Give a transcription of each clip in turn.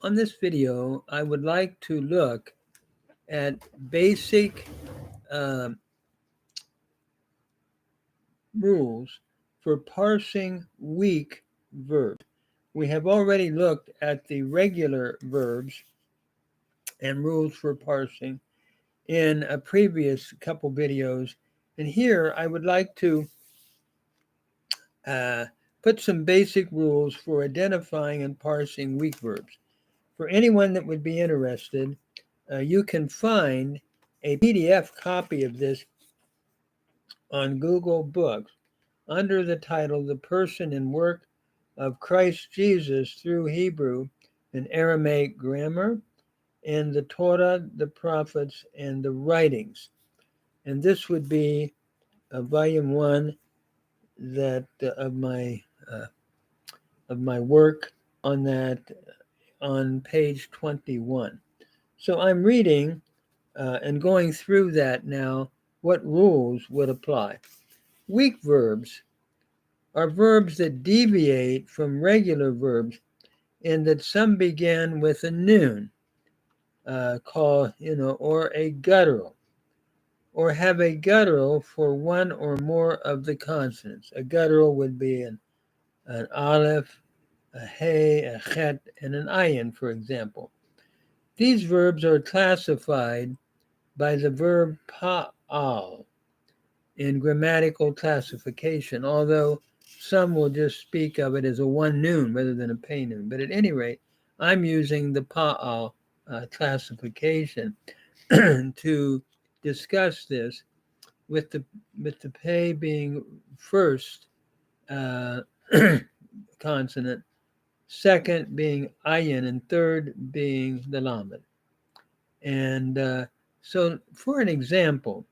On this video, I would like to look at basic uh, rules for parsing weak verbs. We have already looked at the regular verbs and rules for parsing in a previous couple videos. And here I would like to put some basic rules for identifying and parsing weak verbs. For anyone that would be interested, you can find a PDF copy of this on Google Books under the title The Person and Work of Christ Jesus Through Hebrew and Aramaic Grammar and the Torah, the Prophets, and the Writings. And this would be volume 1 of my work on that on page 21. So I'm reading and going through that now, what rules would apply. Weak verbs are verbs that deviate from regular verbs in that some begin with a noun, or a guttural, or have a guttural for one or more of the consonants. A guttural would be an aleph, a hey, a chet, and an ayin, for example. These verbs are classified by the verb pa'al in grammatical classification, although some will just speak of it as a one noon rather than a pay noon. But at any rate, I'm using the pa'al classification to discuss this, with the pay being first consonant, second being ayin, and third being the lamed. And so for an example,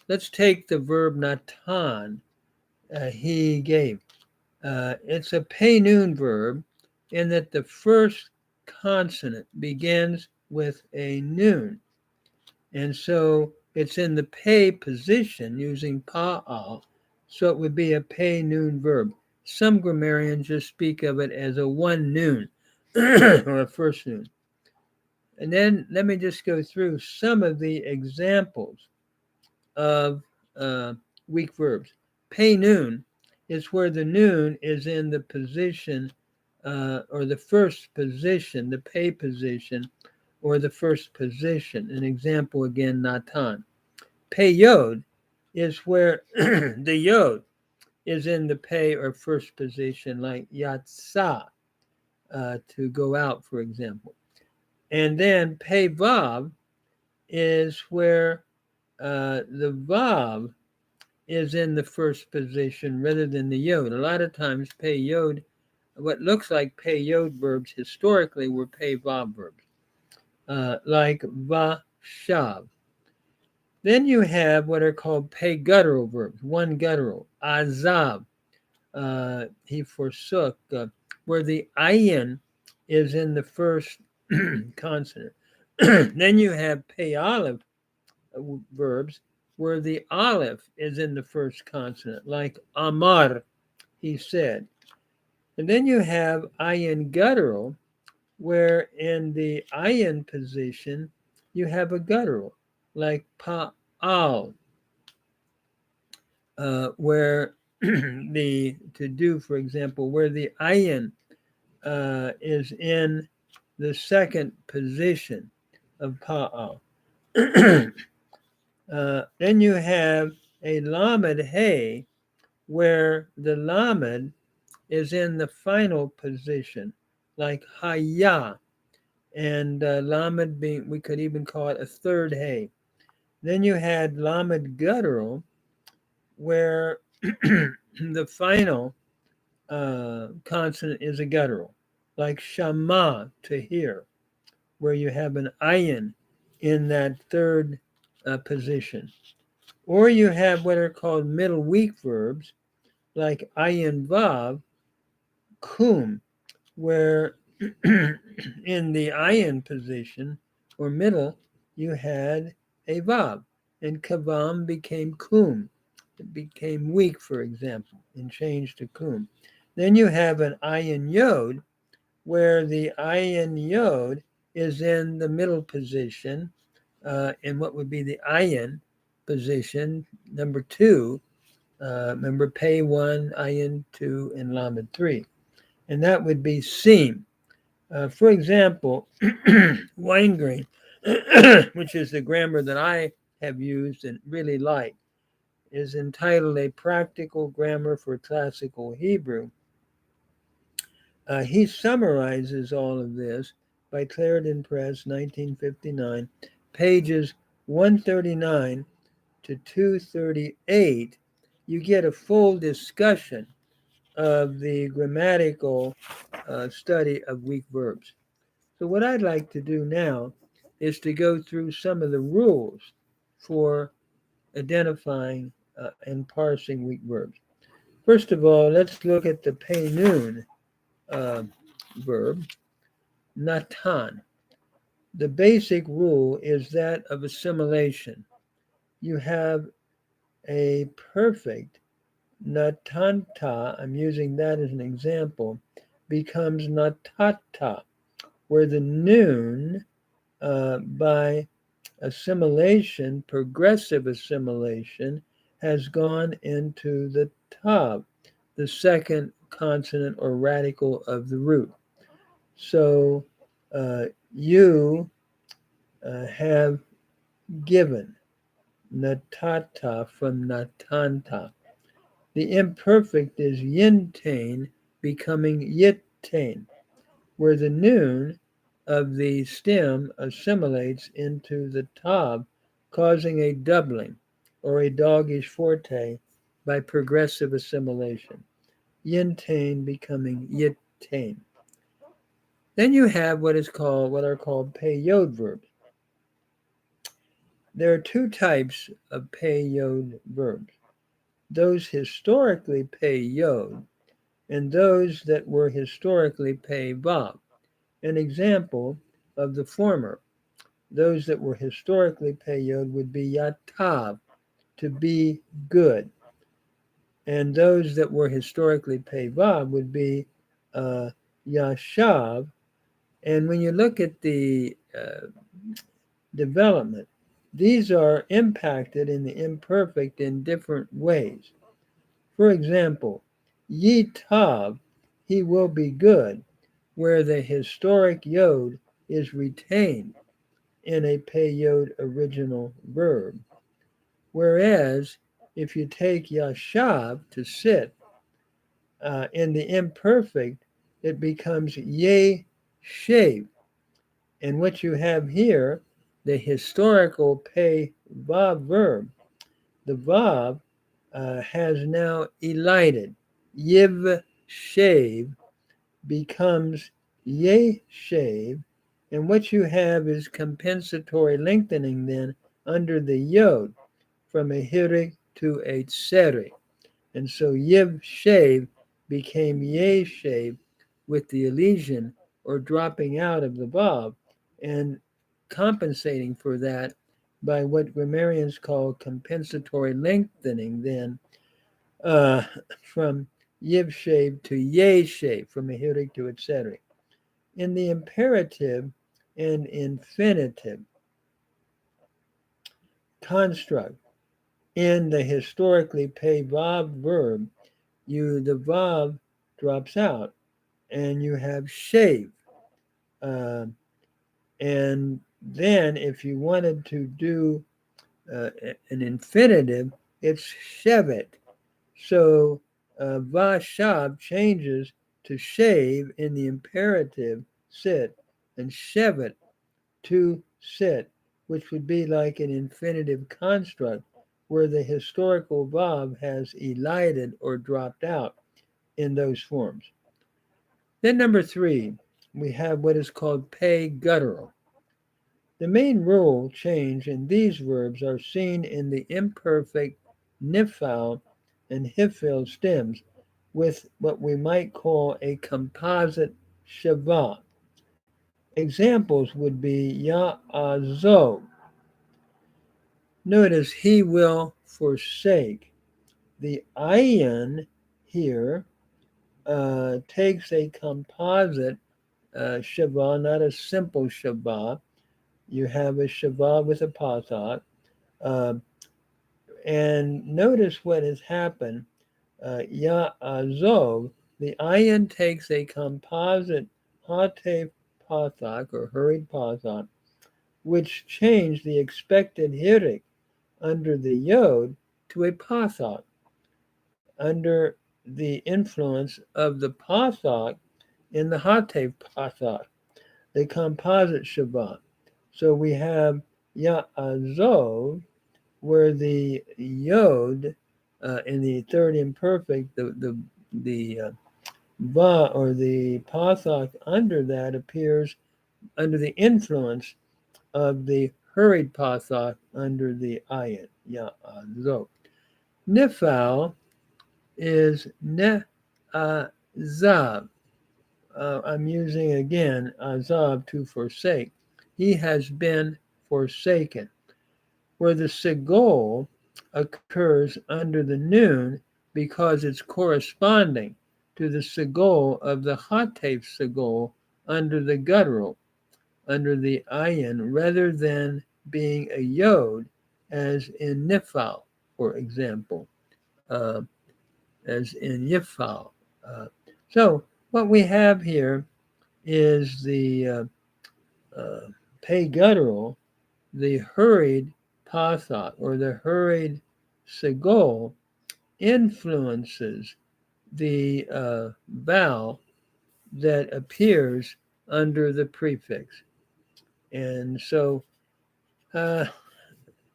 let's take the verb natan, he gave. It's a pay noon verb in that the first consonant begins with a noon. And so it's in the pay position using pa'al, so it would be a pay noon verb. Some grammarians just speak of it as a one noon or a first noon. And then let me just go through some of the examples of weak verbs. Pay noon is where the noon is in the position or the first position, the pay position, or the first position. An example again, natan. Pay yod is where the yod is in the pay or first position, like yatsa, to go out, for example. And then pay vav is where the vav is in the first position rather than the yod. A lot of times pay yod, what looks like pay yod verbs historically were pay vav verbs, like va-shav. Then you have what are called Pe Guttural verbs, one guttural, azav, he forsook, where the ayin is in the first consonant. Then you have Pe Aleph verbs, where the aleph is in the first consonant, like amar, he said. And then you have ayin guttural, where in the ayin position you have a guttural, like pa'al, where for example, where the ayin is in the second position of pa'al. Then you have a lamed hey, where the lamed is in the final position, like haya, and lamed being, we could even call it a third hey. Then you had lamed guttural, where the final consonant is a guttural, like shama, to hear, where you have an ayin in that third position. Or you have what are called middle weak verbs, like ayin vav, kum, where in the ayin position or middle you had a vav, and kavam became kum. It became weak, for example, and changed to kum. Then you have an ayin yod, where the ayin yod is in the middle position, in what would be the ayin position, number 2. Remember, Pe 1, ayin 2, and lamed 3. And that would be seam. For example, wine grain, which is the grammar that I have used and really like, is entitled A Practical Grammar for Classical Hebrew. He summarizes all of this by Clarendon Press, 1959, pages 139 to 238. You get a full discussion of the grammatical study of weak verbs. So what I'd like to do now is to go through some of the rules for identifying and parsing weak verbs. First of all, let's look at the Pe Nun verb, natan. The basic rule is that of assimilation. You have a perfect natanta, I'm using that as an example, becomes natata, where the noon by assimilation, progressive assimilation, has gone into the tav, the second consonant or radical of the root. So you have given, natata from natanta. The imperfect is yintain becoming yitain, where the noon of the stem assimilates into the tav, causing a doubling or a doggish forte by progressive assimilation. Yintain becoming yitain. Then you have what are called Pe Yod verbs. There are 2 types of Pe Yod verbs: those historically Pe Yod and those that were historically Pe Vav. An example of the former, those that were historically Pe Yod, would be Yatav, to be good. And those that were historically Pe Vav would be Yashav. And when you look at the development, these are impacted in the imperfect in different ways. For example, Yitav, he will be good, where the historic yod is retained in a Pe Yod original verb. Whereas if you take Yashav, to sit, in the imperfect, it becomes Ye Shav. And what you have here, the historical Pe Vav verb, the Vav has now elided. Yiv Shav becomes Ye Shav, and what you have is compensatory lengthening then under the Yod from a Hirig to a Tseri. And so Yiv Shav became Ye Shav with the elision or dropping out of the Vav, and compensating for that by what grammarians call compensatory lengthening then from Yiv Shav to Ye Shav, from a Hirig to etc. In the imperative and infinitive construct, in the historically Pe Vav verb, the Vav drops out and you have Shav. And then if you wanted to do an infinitive, it's Shevet. So Vashav changes to Shave in the imperative, sit, and Shevet, to sit, which would be like an infinitive construct where the historical Vav has elided or dropped out in those forms. Then number 3, we have what is called Pe Guttural. The main rule change in these verbs are seen in the imperfect nifal and hifil stems with what we might call a composite shava. Examples would be ya'azo. Notice he will forsake. The ayin here takes a composite shava, not a simple shava. You have a shava with a pathak. And notice what has happened. Ya'azov, the ayin takes a composite hatef pathak or hurried pathak, which changed the expected hirik under the yod to a pathak under the influence of the pathak in the hatef pathak, the composite Shabbat. So we have Ya'azov, where the yod in the third imperfect, the va or the pathak under that appears under the influence of the hurried pathak under the ayin, Ya'azov. Nifal is ne'azav. I'm using again azav to forsake. He has been forsaken. Where the segol occurs under the noon because it's corresponding to the segol of the hatef segol under the guttural, under the ayin, rather than being a yod, as in nifal, for example. As in Yifal. So what we have here is the Pe Guttural, the hurried Pathak, or the hurried Segol, influences the vowel that appears under the prefix. And so let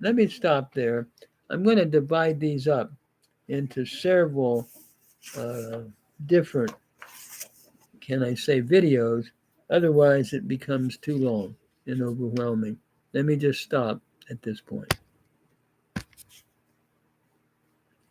me stop there. I'm going to divide these up into several different, can I say, videos. Otherwise, it becomes too long and overwhelming. Let me just stop at this point.